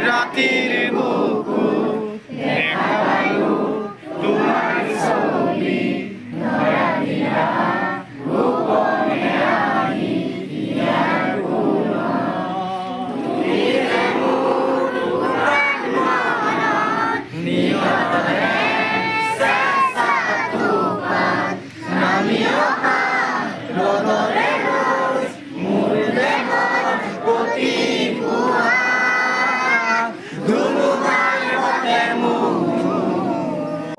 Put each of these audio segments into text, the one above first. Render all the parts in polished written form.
ৰাতেৰ বুকু দেখালো তোমাৰ ছবি ধৰা দিয়া গোপনে আনি ইয়াৰ গুণ নিয়তে চেষ্টা তুফান নামিও ৰদৰে ৰজ মোৰ দেহৰ প্ৰতি পুৱা ধুমুহাৰ মতে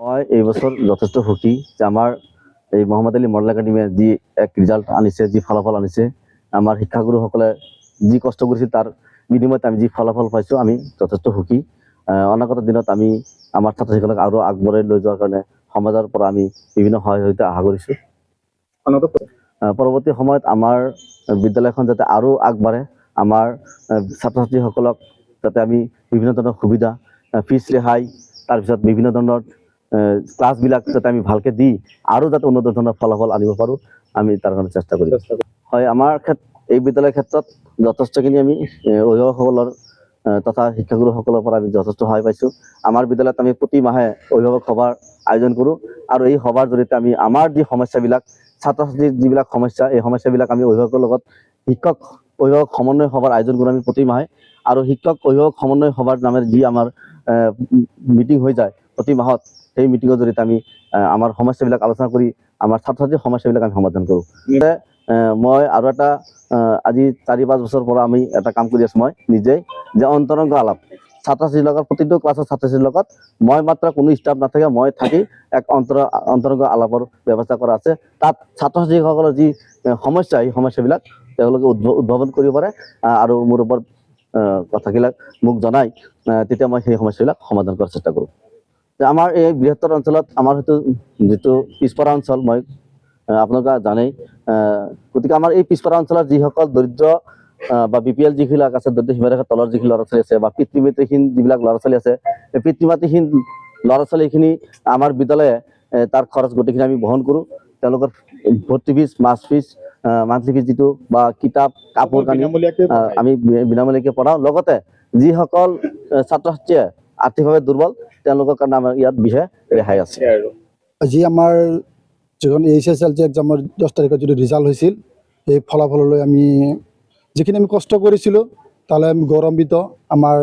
মই এই বছৰ যথেষ্ট সুখী যে আমাৰ এই মোহাম্মদ আলী মডেল একাডেমিয়ে যি এক ৰিজাল্ট আনিছে, যি ফলাফল আনিছে, আমাৰ শিক্ষাগুৰুসকলে যি কষ্ট কৰিছিল তাৰ বিনিময়ত আমি যি ফলাফল পাইছোঁ, আমি যথেষ্ট সুখী। অনাগত দিনত আমি আমাৰ ছাত্ৰ ছাত্ৰীসকলক আৰু আগবঢ়াই লৈ যোৱাৰ কাৰণে সমাজৰ পৰা আমি বিভিন্ন সহযোগিতা আশা কৰিছোঁ। পৰৱৰ্তী সময়ত আমাৰ বিদ্যালয়খন যাতে আৰু আগবাঢ়ে, আমাৰ ছাত্ৰ ছাত্ৰীসকলক যাতে আমি বিভিন্ন ধৰণৰ সুবিধা, ফিজ ৰেহাই, তাৰপিছত বিভিন্ন ধৰণৰ ক্লাছবিলাক যাতে আমি ভালকৈ দি আৰু যাতে উন্নত ধৰণৰ ফলাফল আনিব পাৰোঁ, আমি তাৰ কাৰণে চেষ্টা কৰিম। হয়, আমাৰ এই বিদ্যালয়ৰ ক্ষেত্ৰত যথেষ্টখিনি আমি অভিভাৱকসকলৰ তথা শিক্ষাগুৰুসকলৰ পৰা আমি যথেষ্ট সহায় পাইছোঁ। আমাৰ বিদ্যালয়ত আমি প্ৰতি মাহে অভিভাৱক সভাৰ আয়োজন কৰোঁ আৰু এই সভাৰ জৰিয়তে আমি আমাৰ যি সমস্যাবিলাক, ছাত্ৰ ছাত্ৰীৰ যিবিলাক সমস্যা, এই সমস্যাবিলাক আমি অভিভাৱকৰ লগত অভিভাৱক সমন্বয় সভাৰ আয়োজন কৰোঁ আমি প্ৰতি মাহে। আৰু শিক্ষক অভিভাৱক সমন্বয় সভাৰ নামেৰে যি আমাৰ মিটিং হৈ যায় প্ৰতি মাহত, সেই মিটিঙৰ জৰিয়তে আমি আমাৰ সমস্যাবিলাক আলোচনা কৰি আমাৰ ছাত্ৰ ছাত্ৰীৰ সমস্যাবিলাক আমি সমাধান কৰোঁ। মই আৰু এটা আজি 4-5 বছৰৰ পৰা আমি এটা কাম কৰি আছোঁ মই নিজেই, যে অন্তৰংগ আলাপ ছাত্ৰ ছাত্ৰীৰ লগত, প্ৰতিটো ক্লাছৰ ছাত্ৰ ছাত্ৰীৰ লগত মই মাত্ৰ কোনো ষ্টাফ নাথাকে, মই থাকি এক অন্তৰংগ আলাপৰ ব্যৱস্থা কৰা আছে। তাত ছাত্ৰ ছাত্ৰীসকলৰ যি সমস্যা, এই সমস্যাবিলাক তেওঁলোকে উদ্ভাৱন কৰিব পাৰে আৰু মোৰ ওপৰত কথাবিলাক মোক জনাই, তেতিয়া মই সেই সমস্যাবিলাক সমাধান কৰাৰ চেষ্টা কৰোঁ। আমাৰ এই বৃহত্তৰ অঞ্চলত আমাৰ হয়তো যিটো পিছপৰা অঞ্চল, মই আপোনালোকে জানেই, গতিকে আমাৰ এই পিছপৰা অঞ্চলৰ যিসকল দৰিদ্ৰ বা BPL যিবিলাক আছে, দৰিদ্ৰ সীমাৰেখাৰ তলৰ যিখিনি ল'ৰা ছোৱালী আছে বা পিতৃ মাতৃহীন যিবিলাক ল'ৰা ছোৱালী আছে, এই পিতৃ মাতৃহীন ল'ৰা ছোৱালীখিনি আমাৰ বিদ্যালয়ে তাৰ খৰচ গোটেইখিনি আমি বহন কৰোঁ। তেওঁলোকৰ ভৰ্তি ফিজ, মাছ ফিজ, মান্থলি ফিজ যিটো বা কিতাপ কাপোৰ কানি আমি বিনামূলীয়াকৈ পঢ়াওঁ। লগতে যিসকল ছাত্ৰ ছাত্ৰীয়ে আৰ্থিকভাৱে দুৰ্বল, তেওঁলোকৰ কাৰণে আমাৰ ইয়াত বিশেষ ৰেহাই আছে। আজি আমাৰ যিখন HSLC এক্সামৰ 10 তাৰিখত যিটো ৰিজাল্ট হৈছিল, সেই ফলাফললৈ আমি যিখিনি আমি কষ্ট কৰিছিলোঁ তালৈ আমি গৌৰৱান্বিত। আমাৰ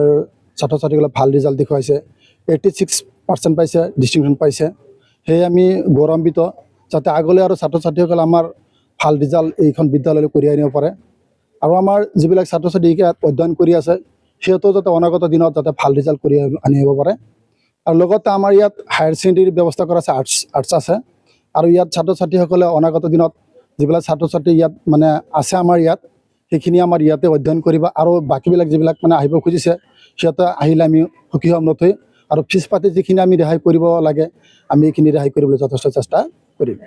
ছাত্ৰ ছাত্ৰীসকলে ভাল ৰিজাল্ট দেখুৱাইছে, 86% পাইছে, ডিষ্টিংশ্যন পাইছে। সেয়ে আমি গৌৰৱান্বিত, যাতে আগলৈ আৰু ছাত্ৰ ছাত্ৰীসকলে আমাৰ ভাল ৰিজাল্ট এইখন বিদ্যালয়লৈ কঢ়িয়াই আনিব পাৰে। আৰু আমাৰ যিবিলাক ছাত্ৰ ছাত্ৰী ইয়াত অধ্যয়ন কৰি আছে, সিহঁতেও যাতে অনাগত দিনত যাতে ভাল ৰিজাল্ট কঢ়িয়াই আনিব পাৰে। আৰু লগতে আমাৰ ইয়াত হায়াৰ ছেকেণ্ডেৰীৰ ব্যৱস্থা কৰা আছে, আৰ্টছ আছে। আৰু ইয়াত ছাত্ৰ ছাত্ৰীসকলে অনাগত দিনত যিবিলাক ছাত্ৰ ছাত্ৰী ইয়াত মানে আছে আমাৰ ইয়াত, সেইখিনি আমাৰ ইয়াতে অধ্যয়ন কৰিব। আৰু বাকীবিলাক যিবিলাক মানে আহিব খুজিছে, সিহঁতে আহিলে আমি সুখী হ'ম নথৈ। আৰু ফিজ পাতি যিখিনি আমি ৰেহাই কৰিব লাগে, আমি এইখিনি ৰেহাই কৰিবলৈ যথেষ্ট চেষ্টা কৰিম।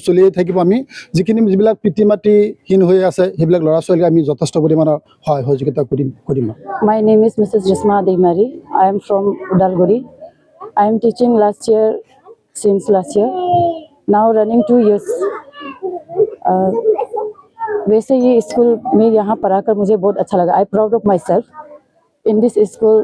চলিয়ে থাকিব। আমি যিবিলাক পিতৃ মাতৃহীন হৈ আছে, সেইবিলাক ল'ৰা ছোৱালীক আমি যথেষ্ট পৰিমাণৰ সহায় সহযোগিতা কৰিম। My name is Mrs. Risma Adimari. I am from Udalguri. I am teaching since last year. Now running 2 years. वैसे ये स्कूल में यहाँ पढ़ाकर मुझे बहुत अच्छा लगा। I proud of my self in this school.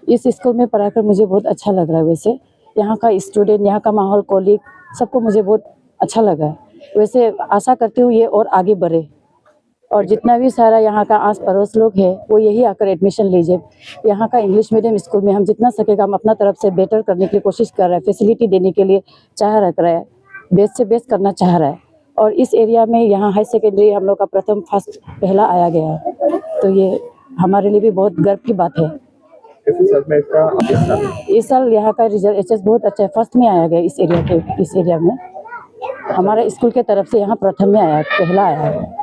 इस स्कूल में पढ़ाकर मुझे बहुत अच्छा लग रहा है। वैसे यहाँ का स्टूडेंट, यहाँ का माहौल, कॉलीग, सबको मुझे बहुत अच्छा लगा है। वैसे आशा करती हूँ ये और आगे बढ़े, और जितना भी सारा यहाँ का आस पड़ोस लोग हैं वो यही आकर एडमिशन लीजिए। यहाँ का इंग्लिश मीडियम स्कूल में हम जितना सकेगा हम अपना तरफ से बेटर करने की कोशिश कर रहे हैं, फैसिलिटी देने के लिए चाह रख रहा है, बेस्ट से बेस्ट करना चाह रहा है। और इस एरिया में यहाँ हाई सेकेंडरी हम लोग का पहला आया गया है, तो ये हमारे लिए भी बहुत गर्व की बात है। इस साल यहाँ का रिजल्ट HS बहुत अच्छा है, फर्स्ट में आया गया इस एरिया में। हमारा स्कूल के तरफ से यहाँ प्रथम में आया, पहला आया है।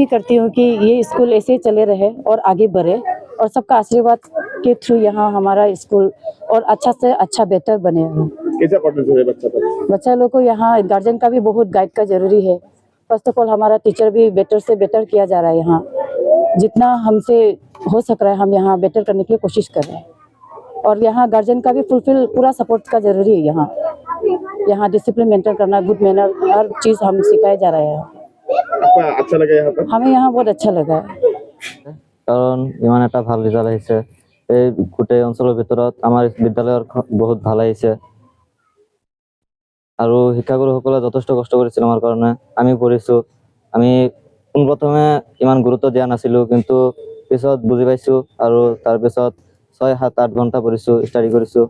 करती हूँ कि ये स्कूल ऐसे ही चले रहे और आगे बढ़े, और सबका आशीर्वाद के थ्रू यहाँ हमारा स्कूल और अच्छा से अच्छा बेहतर बने। कैसा पढ़ने से बच्चा लोग को यहाँ गार्जियन का भी बहुत गाइड का जरूरी है। फर्स्ट ऑफ ऑल हमारा टीचर भी बेटर से बेटर किया जा रहा है। यहाँ जितना हमसे हो सक रहा है हम यहाँ बेटर करने की कोशिश कर रहे हैं, और यहाँ गार्जियन का भी पूरा सपोर्ट का जरूरी है। यहाँ डिसिप्लिन मेंटेन करना, गुड मैनर, हर चीज़ हम सिखाया जा रहा है। अच्छा लगा यहाँ पर? हमें यहाँ बहुत अच्छा लगा है। কাৰণ ইমান এটা ভাল ৰিজাল্ট আহিছে। এই গোটেই অঞ্চলৰ ভিতৰত আমাৰ বিদ্যালয়ৰ বহুত ভাল আহিছে আৰু শিক্ষাগুৰুসকলে যথেষ্ট কষ্ট কৰিছিল আমাৰ কাৰণে। আমি পঢ়িছোঁ, আমি পোনপ্ৰথমে ইমান গুৰুত্ব দিয়া নাছিলোঁ, কিন্তু পিছত বুজি পাইছোঁ আৰু তাৰপিছত 6, 7, 8 ঘণ্টা পঢ়িছোঁ, ষ্টাডি কৰিছোঁ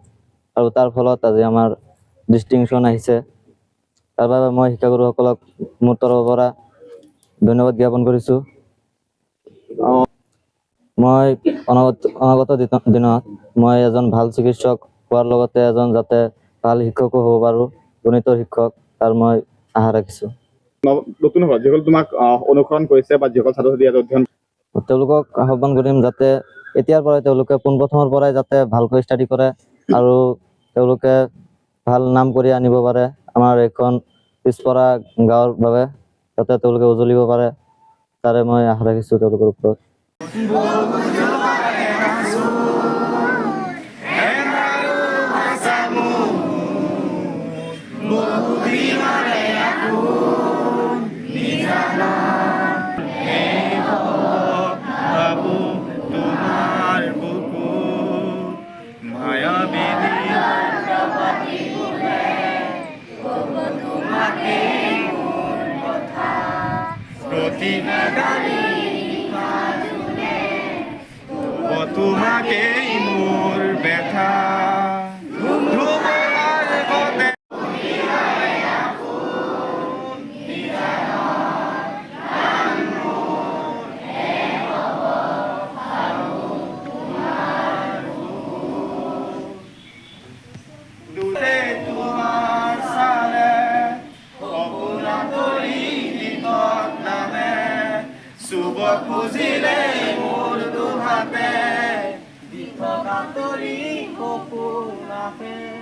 আৰু তাৰ ফলত আজি আমাৰ ডিষ্টিংশ্যন আহিছে। তাৰ বাবে মই শিক্ষাগুৰুসকলক মোৰ তৰফৰ পৰা ধন্যবাদ জ্ঞাপন কৰিছোঁ। মই অনাগত দিনত মই এজন ভাল চিকিৎসক হোৱাৰ লগতে এজন যাতে ভাল শিক্ষকো হ'ব পাৰোঁ, গণিতৰ শিক্ষক, তাৰ মই আশা ৰাখিছোঁ। নতুন হ'ব যিসকল তোমাক অনুসৰণ কৰিছে বা যিসকল ছাত্ৰ ছাত্ৰী ইয়াত অধ্যয়ন তেওঁলোকক আহ্বান কৰিম যাতে এতিয়াৰ পৰাই তেওঁলোকে পোনপ্ৰথমৰ পৰাই যাতে ভালকৈ ষ্টাডি কৰে আৰু তেওঁলোকে ভাল নাম কৰি আনিব পাৰে আমাৰ এইখন পিছপৰা গাঁৱৰ বাবে, যাতে তেওঁলোকে উজ্বলিব পাৰে, তাৰে মই আশা ৰাখিছোঁ তেওঁলোকৰ ওপৰত। তোমাকেই মোৰ ব্যথা তোমাৰ চালে সপোনা তৰি গীতত নামে চুব খুজিলে মোৰ দুহাতে দিঠকা তৰি সপোন আহে।